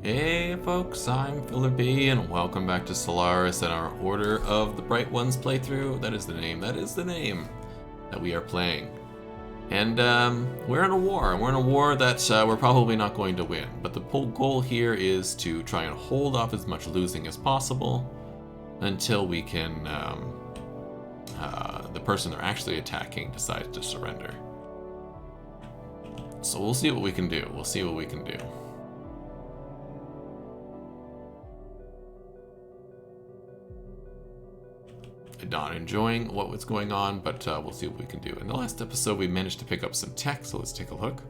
Hey folks, I'm Philip B, and welcome back to Stellaris and our Order of the Bright Ones playthrough. That is the name that we are playing. And we're in a war, that we're probably not going to win. But the whole goal here is to try and hold off as much losing as possible until we can, the person they're actually attacking decides to surrender. So we'll see what we can do. Not enjoying what's going on, but we'll see what we can do. In the last episode, we managed to pick up some tech, so let's take a look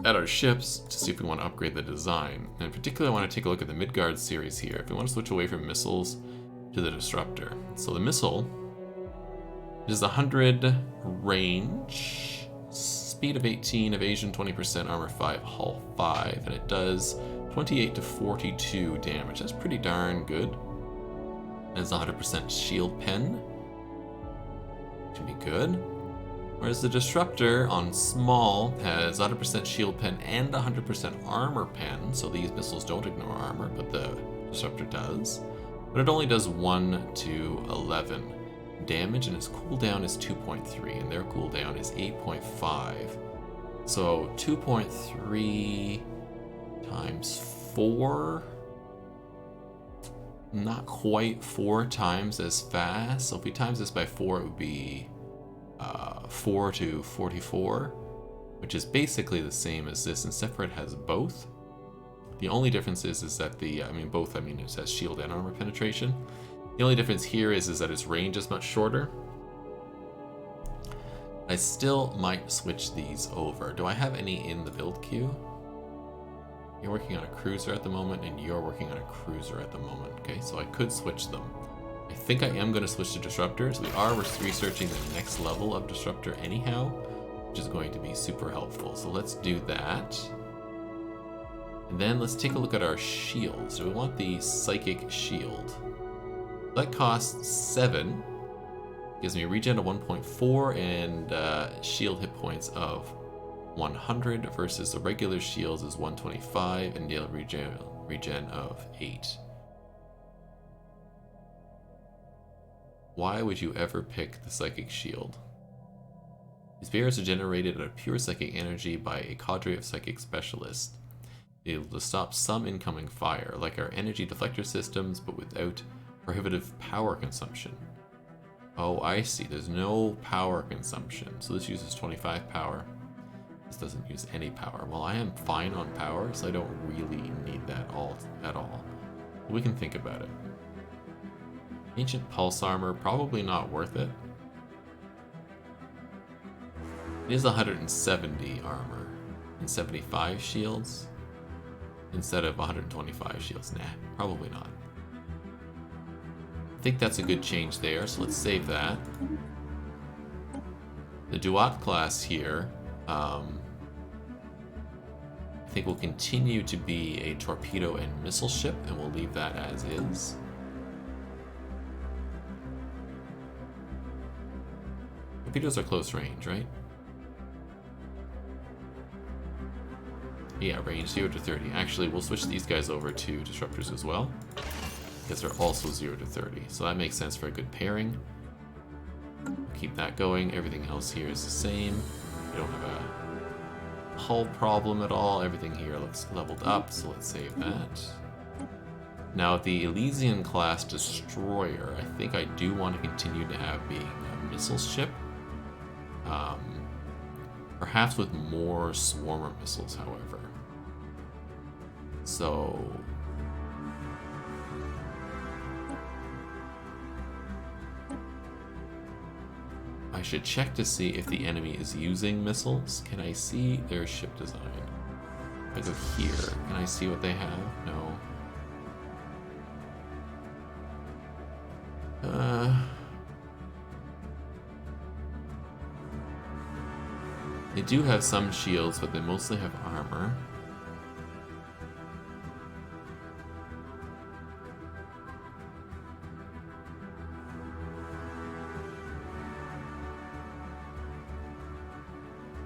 at our ships to see if we want to upgrade the design. And in particular, I want to take a look at the Midgard series here. If we want to switch away from missiles to the disruptor. So the missile is 100 range, speed of 18, evasion 20%, armor 5, hull 5, and it does 28 to 42 damage. That's pretty darn good. It's 100% shield pen. Should be good. Whereas the disruptor on small has 100% shield pen and 100% armor pen, so these missiles don't ignore armor, but the disruptor does. But it only does 1 to 11 damage, and its cooldown is 2.3, and their cooldown is 8.5. So 2.3 times 4. Not quite 4 times as fast. So if we times this by 4, it would be 4 to 44, which is basically the same as this, except for it has both. The only difference is that it has shield and armor penetration. The only difference here is that its range is much shorter. I still might switch these over. Do I have any in the build queue? You're working on a cruiser at the moment, and you're working on a cruiser at the moment. Okay, so I could switch them. I think I am going to switch to disruptors. We are researching the next level of disruptor anyhow, which is going to be super helpful. So let's do that. And then let's take a look at our shields. Do we want the psychic shield? That costs 7. Gives me a regen of 1.4 and shield hit points of 100 versus the regular shields is 125 and daily regen of 8. Why would you ever pick the psychic shield? These barriers are generated out of pure psychic energy by a cadre of psychic specialists, able to stop some incoming fire, like our energy deflector systems, but without prohibitive power consumption. Oh, I see. There's no power consumption. So this uses 25 power. This doesn't use any power. Well, I am fine on power, so I don't really need that at all. We can think about it. Ancient pulse armor, probably not worth it. It is 170 armor and 75 shields instead of 125 shields. Nah, probably not. I think that's a good change there, so let's save that. The Duat class here, I think will continue to be a torpedo and missile ship, and we'll leave that as is. Torpedoes are close range, right? Yeah, range 0 to 30. Actually, we'll switch these guys over to disruptors as well, because they're also 0 to 30. So that makes sense for a good pairing. Keep that going. Everything else here is the same. We don't have a hull problem at all. Everything here looks leveled up, so let's save that. Now the Elysian class destroyer, I think I do want to continue to have being a missile ship. Perhaps with more swarmer missiles, however. So I should check to see if the enemy is using missiles. Can I see their ship design? If I go here, can I see what they have? No. They do have some shields, but they mostly have armor.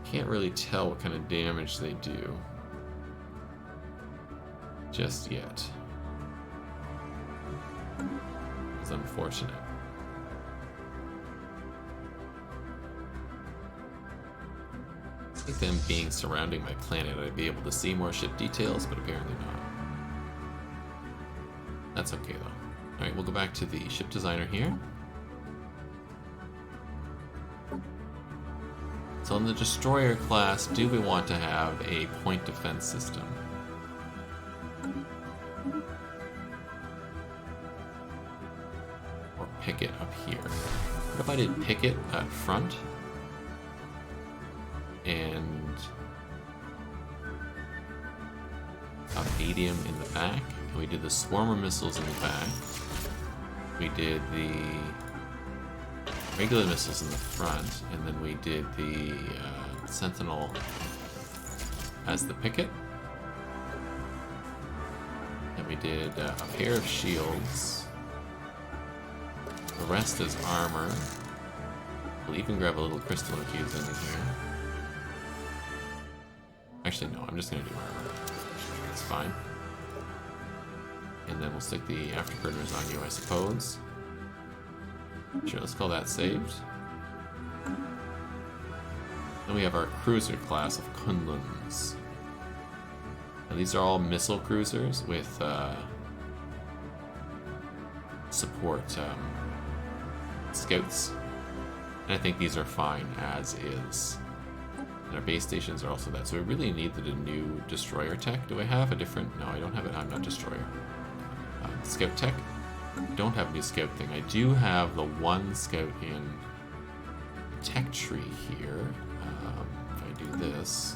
Can't really tell what kind of damage they do. just yet. It's unfortunate. I think them being surrounding my planet, I'd be able to see more ship details, but apparently not. That's okay though. Alright, we'll go back to the ship designer here. So in the destroyer class, do we want to have a point defense system? Or picket up here? What if I did picket at front? And a medium in the back? And we did the swarmer missiles in the back. We did the regular missiles in the front, and then we did the sentinel as the picket. And we did a pair of shields. The rest is armor. We'll even grab a little crystal infused in here. Actually, no, I'm just gonna do armor. That's fine. And then we'll stick the afterburners on you, I suppose. Sure, let's call that saved. Then we have our cruiser class of Kunluns. Now these are all missile cruisers with support scouts. And I think these are fine as is. And our base stations are also that. So we really needed a new destroyer tech. Do I have a different? No, I don't have it. I'm not destroyer. Scout tech. I don't have a new scout thing. I do have the one scout in tech tree here. If I do this.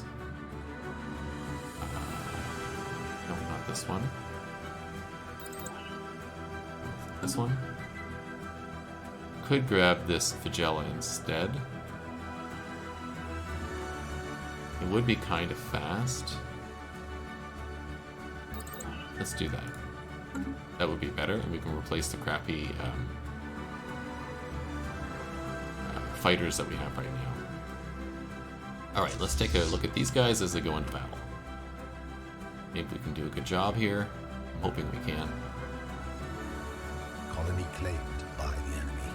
No, not this one. This one. Could grab this Fagella instead. It would be kind of fast. Let's do that. That would be better, and we can replace the crappy fighters that we have right now. Alright, let's take a look at these guys as they go into battle. Maybe we can do a good job here. I'm hoping we can. Colony claimed by the enemy.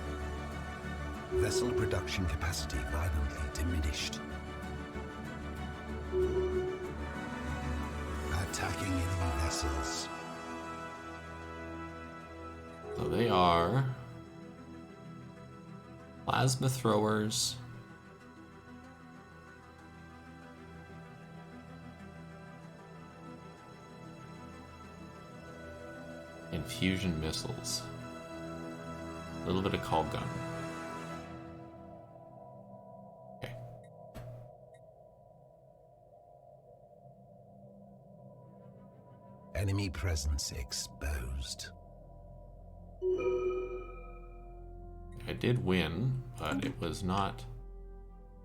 Vessel production capacity violently diminished. Attacking enemy vessels. So they are plasma throwers, and fusion missiles. A little bit of call gun. Okay. Enemy presence exposed. I did win, but it was not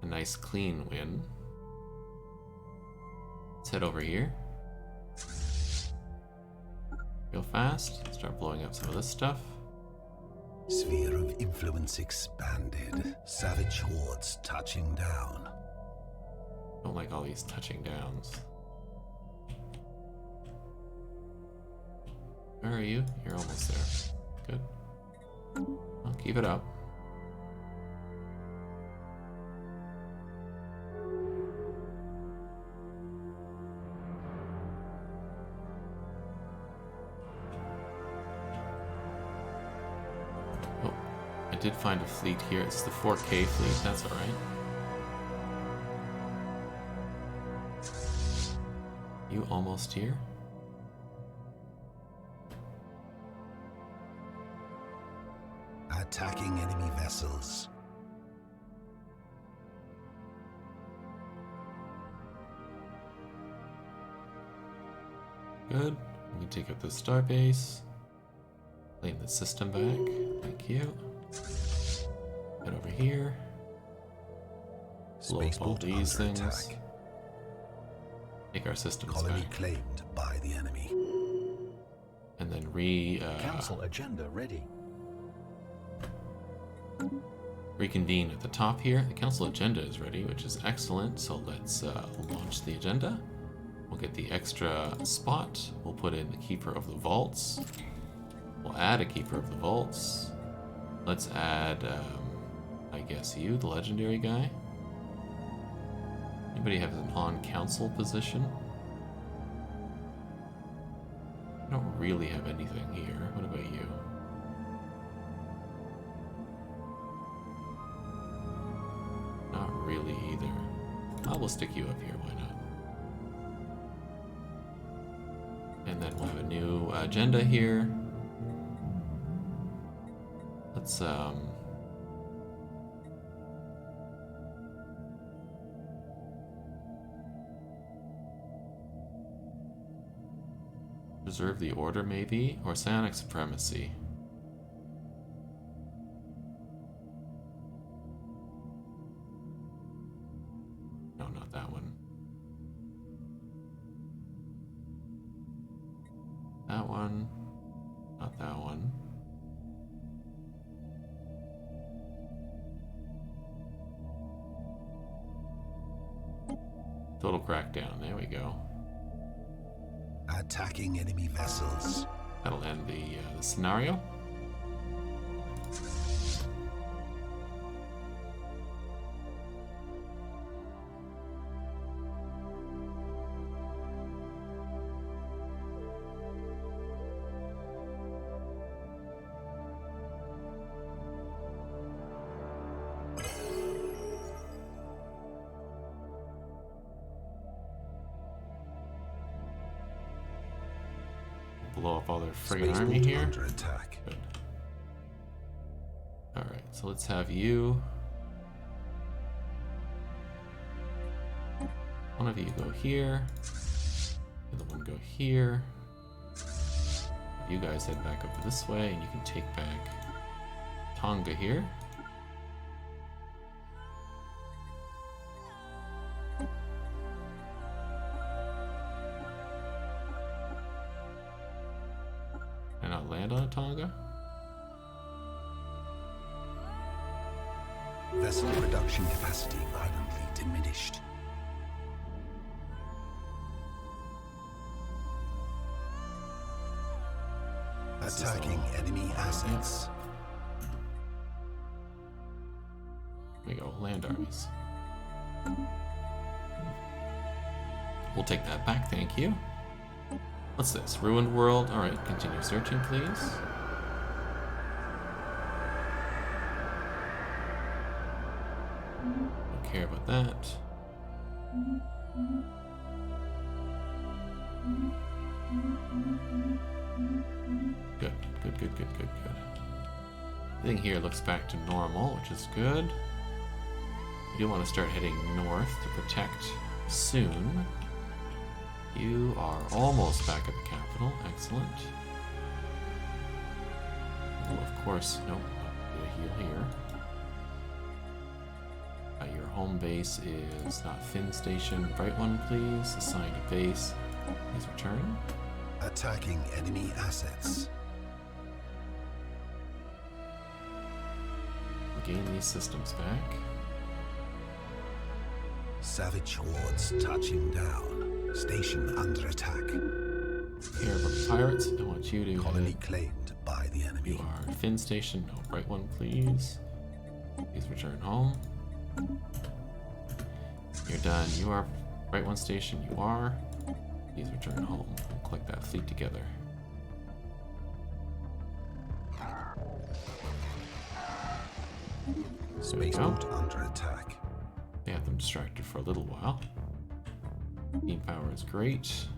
a nice clean win. Let's head over here. Real fast. Start blowing up some of this stuff. Sphere of influence expanded. Savage hordes touching down. Don't like all these touching downs. Where are you? You're almost there. Good. Well, keep it up. Oh, I did find a fleet here. It's the 4K fleet. That's all right. You almost here? Attacking enemy vessels. Good. We can take out the starbase. Claim the system back. Thank you. Head over here. Blow up all these things. Attack. Take our systems Colony back. claimed by the enemy. And then Council agenda ready. reconvene at the top here. The council agenda is ready, which is excellent. So let's launch the agenda. We'll get the extra spot. We'll put in the Keeper of the Vaults. We'll add a Keeper of the Vaults. Let's add, I guess you, the legendary guy. Anybody have an on-council position? I don't really have anything here. What about you? Not really either. I will stick you up here, why not? And then we'll have a new agenda here. Let's preserve the order, maybe, or psionic supremacy. No, not that one. That one. Not that one. Total crackdown. There we go. Attacking enemy vessels. That'll end the scenario. Blow up all their friggin' army here. Under attack. Good. Alright, so let's have you. One of you go here. The other one go here. You guys head back over this way, and you can take back Tonga here. And I'll land on a Tonga. Vessel production capacity violently diminished. Attacking enemy assets. There we go, land armies. We'll take that back, thank you. What's this? Ruined world? Alright, continue searching, please. Don't care about that. Good, good, good, good, good, good. Everything here looks back to normal, which is good. We do want to start heading north to protect soon. You are almost back at the capital. Excellent. Oh, of course. Nope. Get a heal here. Your home base is not Finn Station. Bright one, please. Assign to base. Please return. Attacking enemy assets. Gain these systems back. Savage hordes touching down. Station under attack. Care of pirates. I want you to. Colony claimed by the enemy. You are Finn Station. No, bright one, please. Please return home. You're done. You are Bright One Station. You are. Please return home. We'll collect that fleet together. Spaceport under attack. They have them distracted for a little while. Team power is great.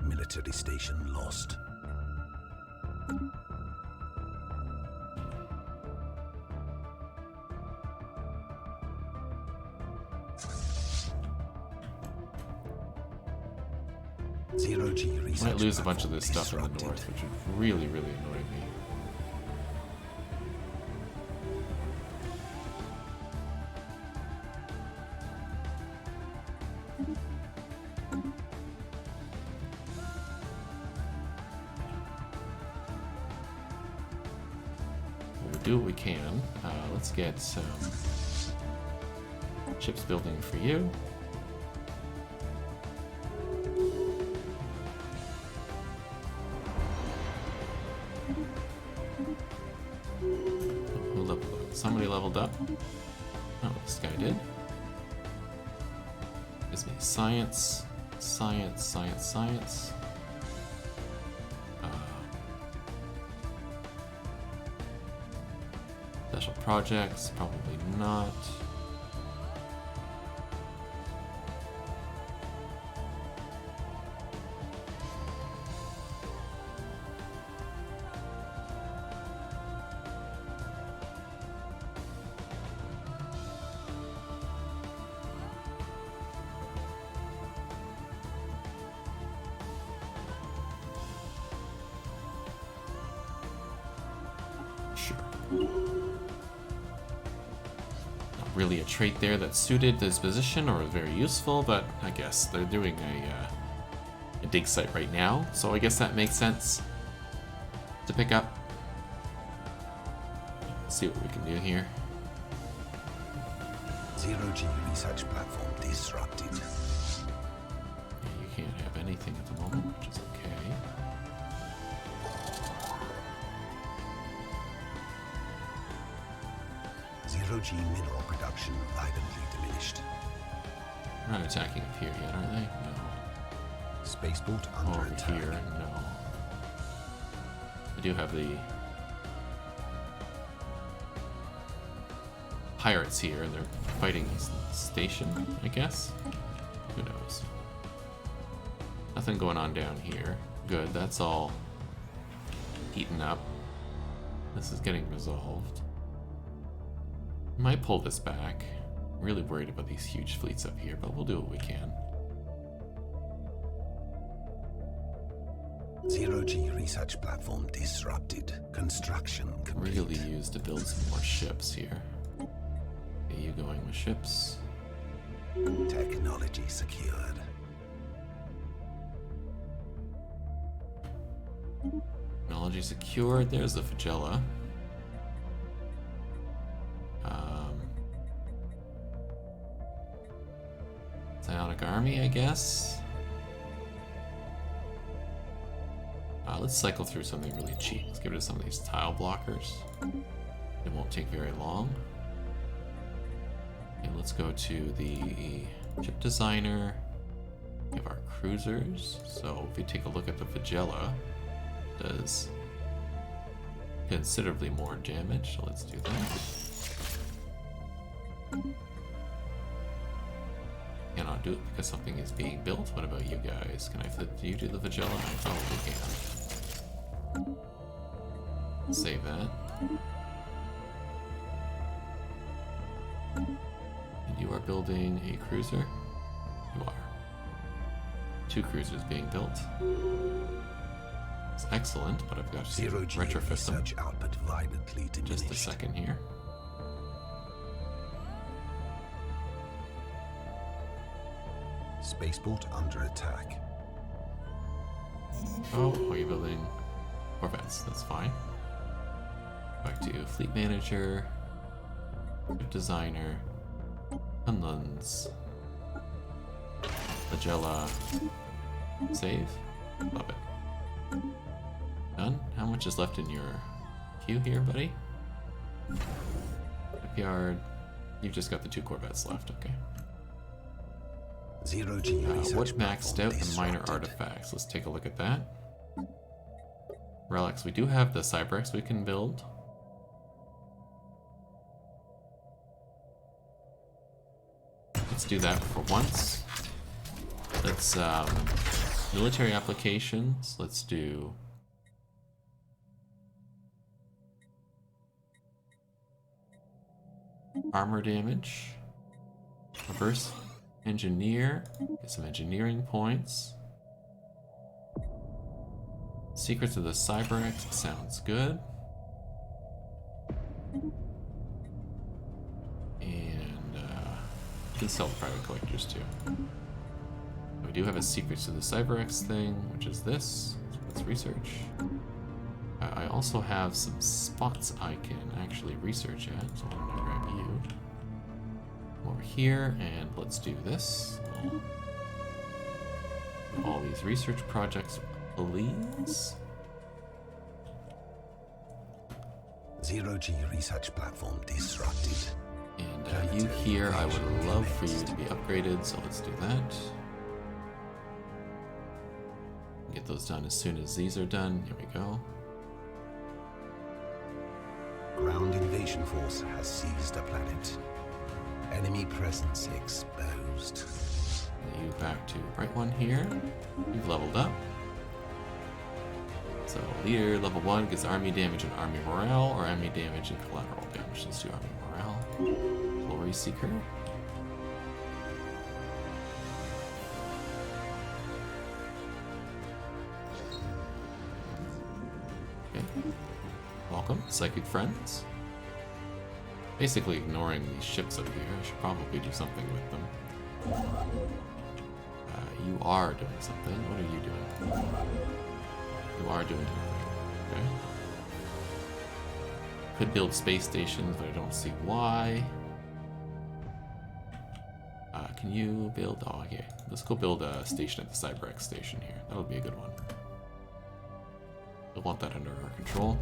Military station lost. Zero-G research. Might lose a bunch of this stuff in the disrupted. north, which would really, really annoy me. We'll do what we can. Let's get some ships building for you. somebody leveled up. Oh, this guy did. Gives me science, science, science, science. Special projects, probably not. Really a trait there that suited this position or was very useful, but I guess they're doing a dig site right now, so I guess that makes sense to pick up. Let's see what we can do here. Zero-G research platform disrupted. Yeah, you can't have anything at the moment, which is okay. Zero-G mineral production violently diminished. They're not attacking up here yet, are they? No. Spaceport under Over attack. here, no. I do have the pirates here, and they're fighting station, I guess? Who knows? Nothing going on down here. Good, that's all heating up. This is getting resolved. Might pull this back. I'm really worried about these huge fleets up here, but we'll do what we can. Zero-G research platform disrupted. Construction complete. Really used to build some more ships here. Okay, you going with ships? Technology secured. Technology secured. There's the flagella. Psionic army, I guess. Let's cycle through something really cheap. Let's get rid of some of these tile blockers. It won't take very long. And let's go to the ship designer. We have our cruisers. So if we take a look at the flagella, it does considerably more damage. So let's do that. Cannot do it because something is being built. What about you guys? Can I flip? Do you do the flagella? I probably can. Save that. And you are building a cruiser? You are. 2 cruisers being built. It's excellent, but I've got to Zero-G retrofit them. research output violently diminished. Just a second here. Spaceport under attack. Oh, are you building Corvettes? That's fine. Back to Fleet Manager, Ship Designer, Hunlands, Flagella, save. Love it. Done? How much is left in your queue here, buddy? Shipyard. You've just got the 2 Corvettes left, okay. Zero-G research What maxed out platform the minor disrupted. artifacts? Let's take a look at that. Relics. We do have the Cyberx we can build. Let's do that for once. Let's military applications. Let's do armor damage. Reverse engineer. Get some engineering points. Secrets of the Cyberx sounds good. And we can sell private collectors too. We do have a Secrets of the Cyberx thing, which is this. Let's research. I also have some spots I can actually research at, so I'm gonna grab you over here, and let's do this. All these research projects, please. Zero-G research platform disrupted. And you here, I would love for you to be upgraded, so let's do that. Get those done as soon as these are done. Here we go. Ground invasion force has seized a planet. Enemy presence exposed. You back to Bright One here. You've leveled up. So leader level 1 gets army damage and army morale, or army damage and collateral damage. Let's do army morale. Glory Seeker. Okay. Welcome, psychic friends. Basically ignoring these ships up here. I should probably do something with them. You are doing something. What are you doing? You are doing anything. Okay. Could build space stations, but I don't see why. Can you build... Oh, okay. Let's go build a station at the Cyberx station here. That'll be a good one. We'll want that under our control.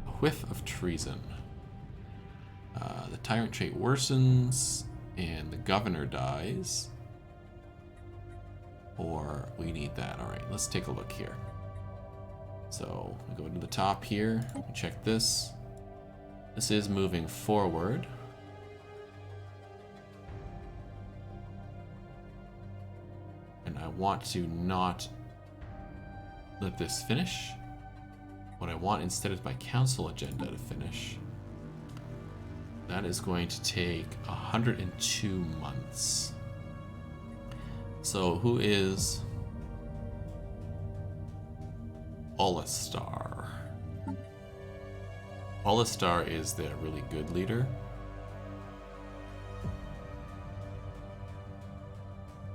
A whiff of treason. The tyrant trait worsens, and the governor dies. Or we need that. Alright, let's take a look here. So, we go to the top here. We check this. This is moving forward. And I want to not let this finish. What I want instead is my council agenda to finish. That is going to take 102 months. So who is Olistar? Olistar is the really good leader.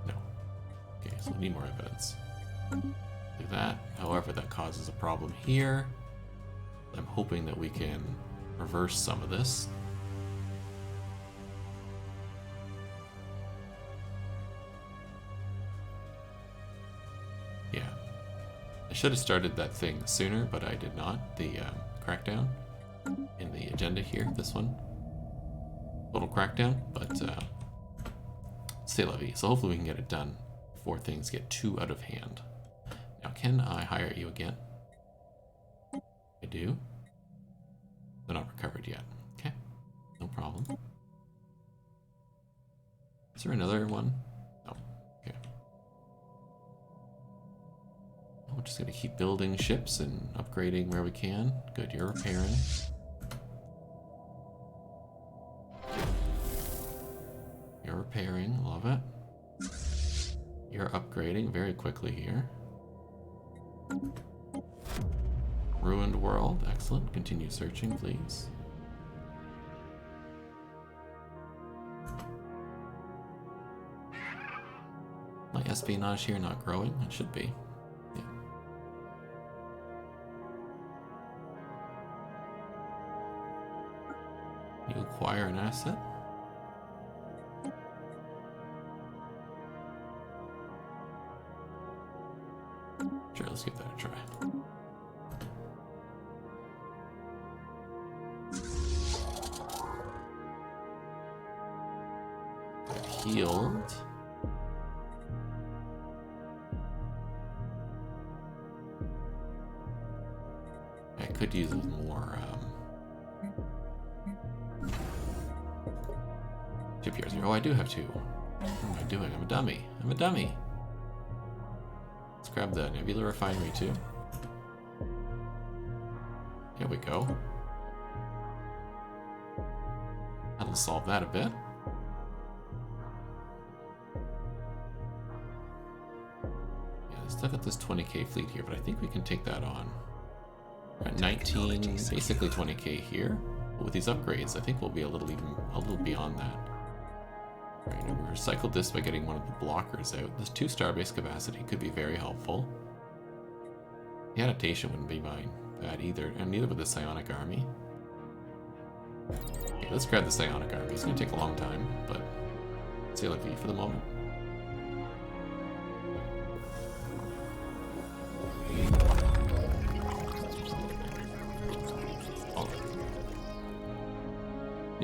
No. Okay, so we need more evidence. Do that. However, that causes a problem here. I'm hoping that we can reverse some of this. Yeah. I should have started that thing sooner, but I did not. The crackdown in the agenda here, this one. Total crackdown, but c'est la vie. So hopefully we can get it done before things get too out of hand. Now, can I hire you again? I do. They're not recovered yet. Okay, no problem. Is there another one? No. Okay. We're just gonna keep building ships and upgrading where we can. Good, you're repairing. You're repairing, love it. You're upgrading very quickly here. Ruined world, excellent. Continue searching, please. My espionage here not growing? It should be. Yeah. You acquire an asset? Sure, let's give that a try. Healed. I could use more shipyards here. Oh, I do have two. What am I doing? I'm a dummy. I'm a dummy. Let's grab the Nebula Refinery too. Here we go. That'll solve that a bit. Still got this 20k fleet here, but I think we can take that on. We're at 19, basically 20k here. But with these upgrades, I think we'll be a little beyond that. Right, and we recycled this by getting one of the blockers out. This 2 starbase capacity could be very helpful. The adaptation wouldn't be bad either, and neither would the psionic army. Okay, let's grab the psionic army. It's gonna take a long time, but c'est la vie for the moment.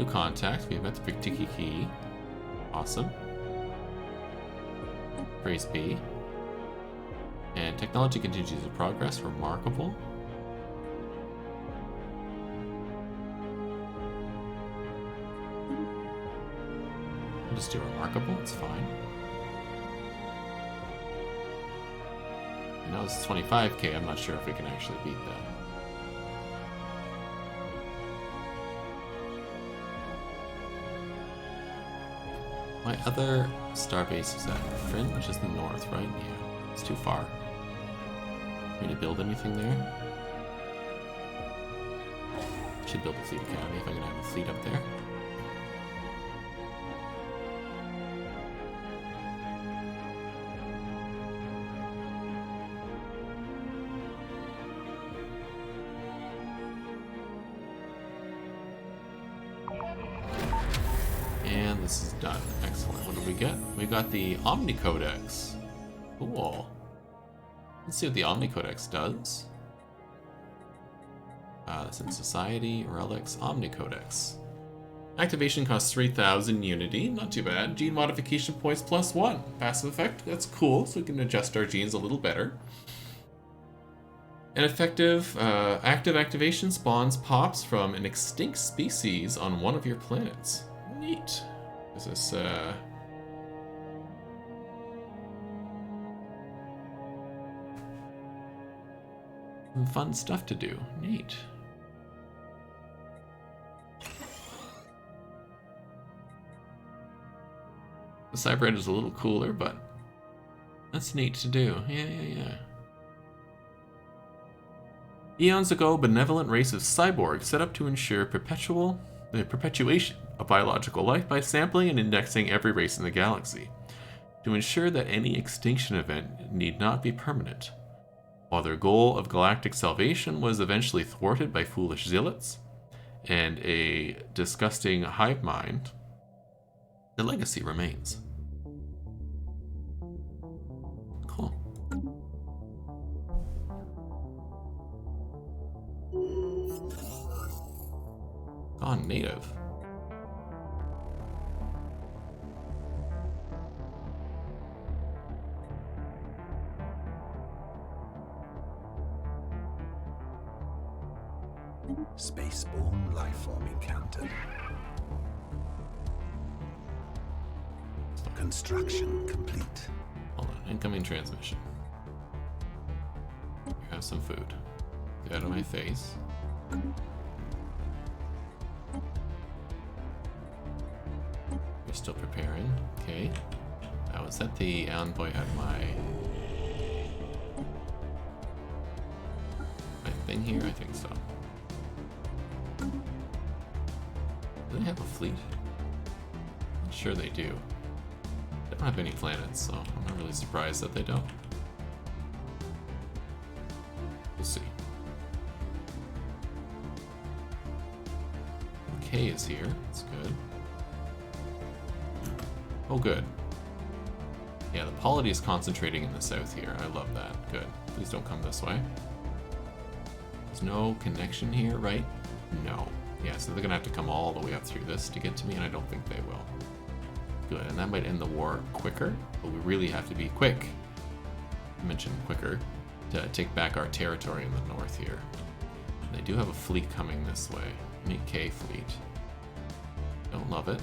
new contact. We met the Tiki Key. Awesome. Praise be. And technology continues to progress. Remarkable. I'll just do remarkable. It's fine. Now it's 25k. I'm not sure if we can actually beat that. My other starbase is at Fringe, is the north, right? Yeah, it's too far. Need to build anything there? Should build a fleet academy if I can have a fleet up there. And this is done. Excellent. What did we get? We got the Omni Codex. Cool. Let's see what the Omni Codex does. That's in Society, Relics, Omni Codex. Activation costs 3,000 Unity. Not too bad. Gene modification points +1. Passive effect. That's cool, so we can adjust our genes a little better. An effective active activation spawns pops from an extinct species on one of your planets. Neat. Is this some fun stuff to do. Neat. The Cyberhead is a little cooler, but that's neat to do. Yeah. Eons ago, a benevolent race of cyborgs set up to ensure perpetuation of biological life by sampling and indexing every race in the galaxy, to ensure that any extinction event need not be permanent. While their goal of galactic salvation was eventually thwarted by foolish zealots and a disgusting hive mind, the legacy remains. Cool. Gone native. Spaceborne lifeform encountered. Construction complete. Hold on, incoming transmission. You have some food. Get out of my face. You're still preparing. Okay. Was that the envoy had my thing here? I think so. Do they have a fleet? I'm sure they do. They don't have any planets, so I'm not really surprised that they don't. We'll see. K is here. That's good. Oh, good. Yeah, the polity is concentrating in the south here. I love that. Good. Please don't come this way. There's no connection here, right? No. Yeah, so they're gonna have to come all the way up through this to get to me, and I don't think they will. Good, and that might end the war quicker, but we really have to be quick. I mentioned quicker to take back our territory in the north here. And they do have a fleet coming this way. Meet K fleet. Don't love it.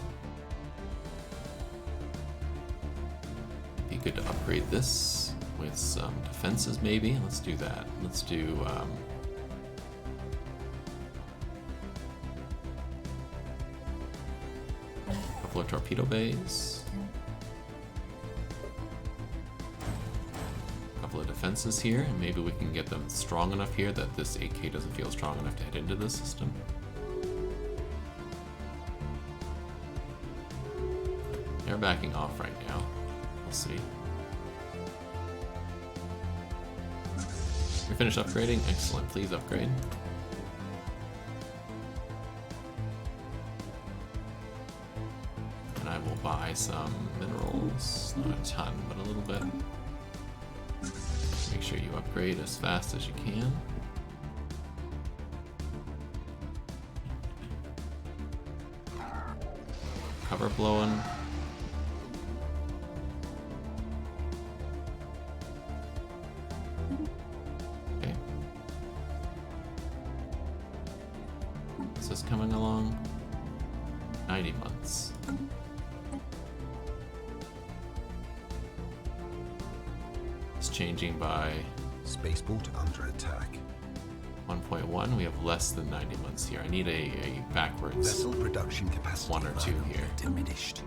Be good to upgrade this with some defenses, maybe. Let's do that. Let's do a couple of torpedo bays, a couple of defenses here, and maybe we can get them strong enough here that this 8K doesn't feel strong enough to head into the system. They're backing off right now. We'll see. You're finished upgrading? Excellent. Please upgrade. And I will buy some minerals. Not a ton, but a little bit. Make sure you upgrade as fast as you can. cover blowing. Okay. Is this coming along? 90 months. It's changing by Spaceport under attack. 1.1. We have less than 90 months here. I need a backwards. Vessel production capacity One or two violently here. diminished.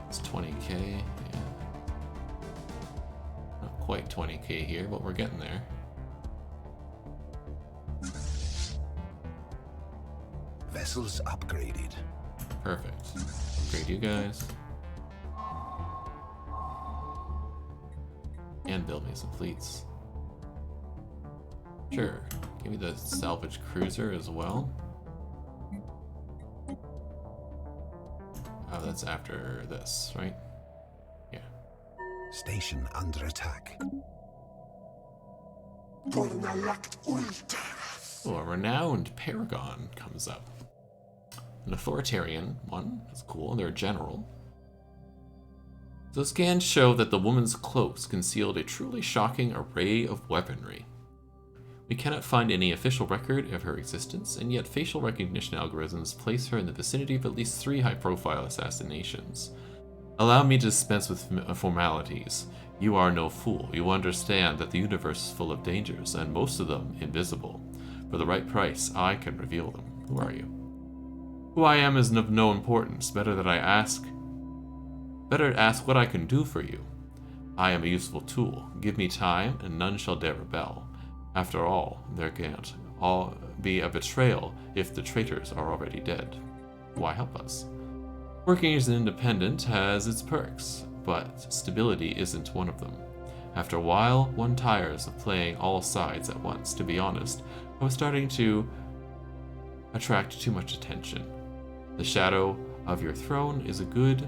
It's 20k. Yeah. Not quite 20k here, but we're getting there. Vessels upgraded. Perfect. Upgrade you guys. And build me some fleets. Sure. Give me the salvage cruiser as well. Oh, that's after this, right? Yeah. Station under attack. Oh, a renowned paragon comes up. An authoritarian one. That's cool. They're a general. So scans show that the woman's cloaks concealed a truly shocking array of weaponry. We cannot find any official record of her existence, and yet facial recognition algorithms place her in the vicinity of at least 3 high-profile assassinations. Allow me to dispense with formalities. You are no fool. You understand that the universe is full of dangers, and most of them invisible. For the right price, I can reveal them. Who are you? Who I am is of no importance. Better ask what I can do for you. I am a useful tool. Give me time, and none shall dare rebel. After all, there can't all be a betrayal if the traitors are already dead. Why help us? Working as an independent has its perks, but stability isn't one of them. After a while, one tires of playing all sides at once. To be honest, I was starting to attract too much attention. The shadow of your throne is a good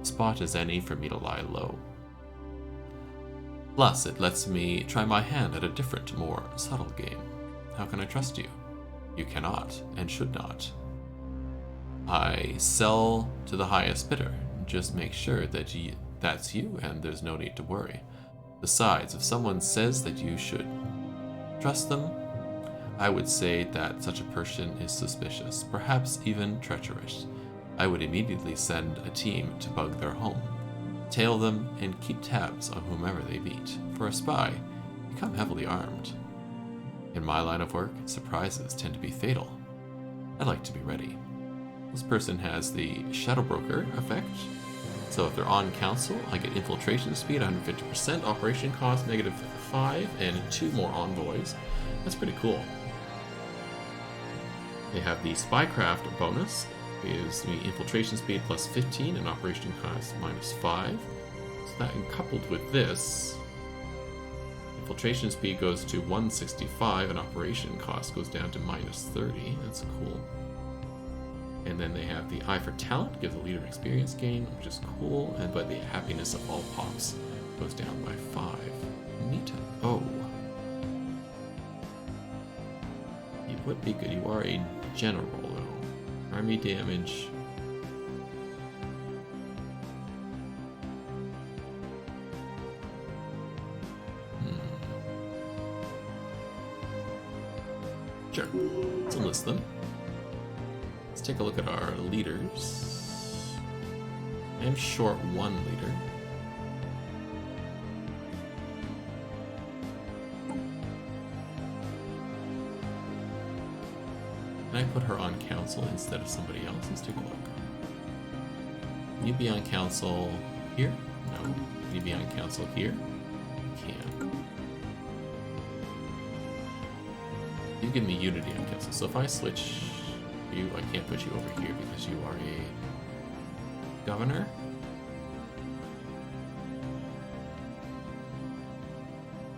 spot as any for me to lie low. Plus, it lets me try my hand at a different, more subtle game. How can I trust you? You cannot, and should not. I sell to the highest bidder. Just make sure that that's you, and there's no need to worry. Besides, if someone says that you should trust them, I would say that such a person is suspicious, perhaps even treacherous. I would immediately send a team to bug their home, tail them, and keep tabs on whomever they meet. For a spy, become heavily armed. In my line of work, surprises tend to be fatal. I like to be ready. This person has the Shadow Broker effect, so if they're on council, I get infiltration speed 150%, operation cost -5, and 2 more envoys. That's pretty cool. They have the Spycraft bonus, is the infiltration speed plus 15 and operation cost -5. So that, and coupled with this, infiltration speed goes to 165 and operation cost goes down to -30. That's cool. And then they have the Eye for Talent, gives a leader experience gain, which is cool, but the happiness of all pops goes down by 5. Neat. Oh. It would be good. You are a general, though. Army damage. Sure. Let's enlist them. Let's take a look at our leaders. I'm short 1 leader. Can I put her on council instead of somebody else? Let's take a look. Can you be on council here? No. Can you be on council here? You can. You give me unity on council. So if I switch you, I can't put you over here because you are a governor.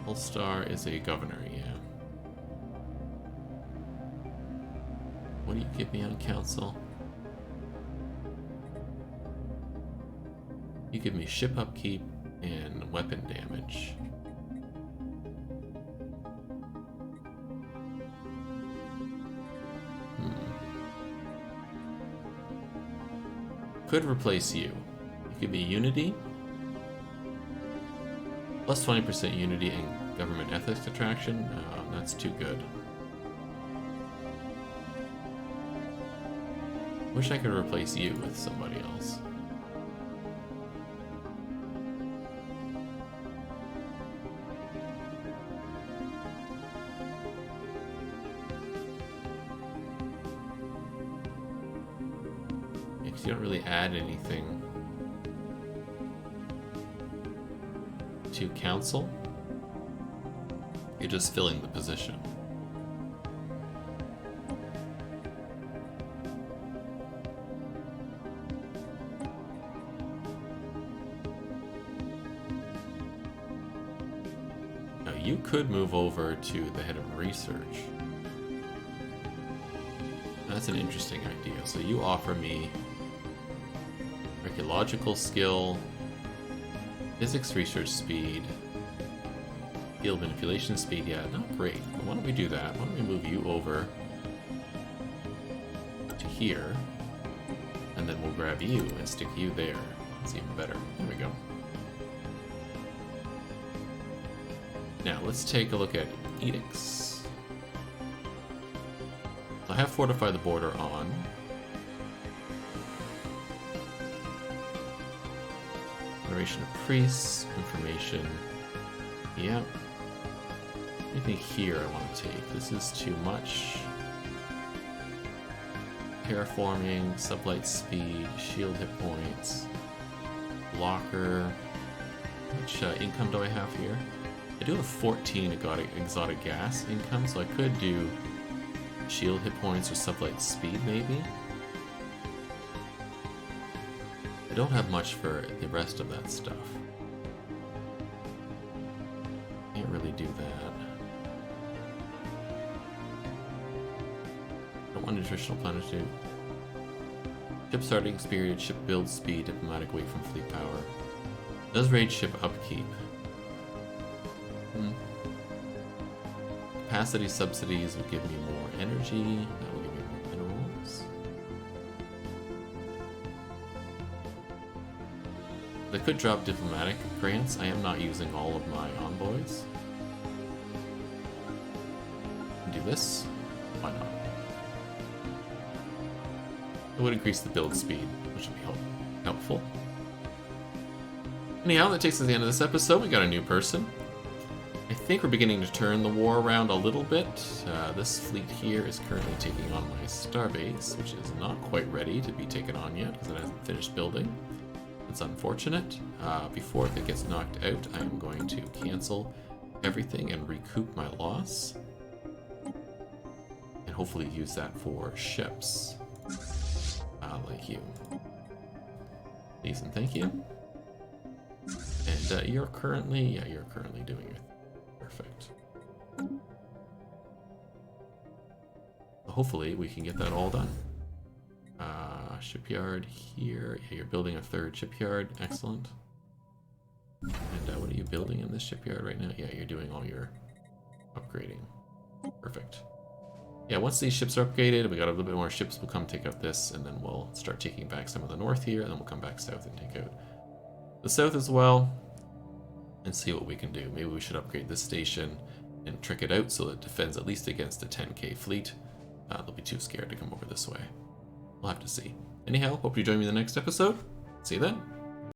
Polestar is a governor, yeah. What do you give me on council? You give me ship upkeep and weapon damage. Could replace you. You could be Unity. Plus 20% Unity and Government Ethics Attraction. That's too good. Wish I could replace you with somebody else. You don't really add anything to council. You're just filling the position. Now you could move over to the head of research. That's an interesting idea. So you offer me archaeological skill, physics research speed, field manipulation speed. Yeah, not great. But why don't we do that? Why don't we move you over to here, and then we'll grab you and stick you there. It's even better. There we go. Now let's take a look at edicts. I have fortified the border on. Generation of priests, information. Yeah. Anything here I want to take? This is too much. Terraforming, sublight speed, shield hit points, blocker. How much income do I have here? I do have 14 exotic gas income, so I could do shield hit points or sublight speed maybe. I don't have much for the rest of that stuff. Can't really do that. Don't want nutritional plenitude. Ship starting period, ship build speed, diplomatic weight from fleet power. Does raid ship upkeep. Capacity subsidies would give me more energy. That will give me more minerals. They could drop diplomatic grants. I am not using all of my envoys. Do this. Why not? It would increase the build speed, which would be helpful. Anyhow, that takes us to the end of this episode. We got a new person. I think we're beginning to turn the war around a little bit. This fleet here is currently taking on my starbase, which is not quite ready to be taken on yet because it hasn't finished building. It's unfortunate. Before it gets knocked out, I'm going to cancel everything and recoup my loss. And hopefully use that for ships. Like you. Please and thank you. And you're currently doing it. Perfect. Hopefully we can get that all done. Shipyard here. Yeah, you're building a third shipyard. Excellent. And what are you building in this shipyard right now? Yeah, you're doing all your upgrading. Perfect. Yeah, once these ships are upgraded, we got a little bit more ships, we'll come take out this, and then we'll start taking back some of the north here, and then we'll come back south and take out the south as well, and see what we can do. Maybe we should upgrade this station and trick it out so it defends at least against a 10k fleet. They'll be too scared to come over this way. We'll have to see. Anyhow, hope you join me in the next episode. See you then.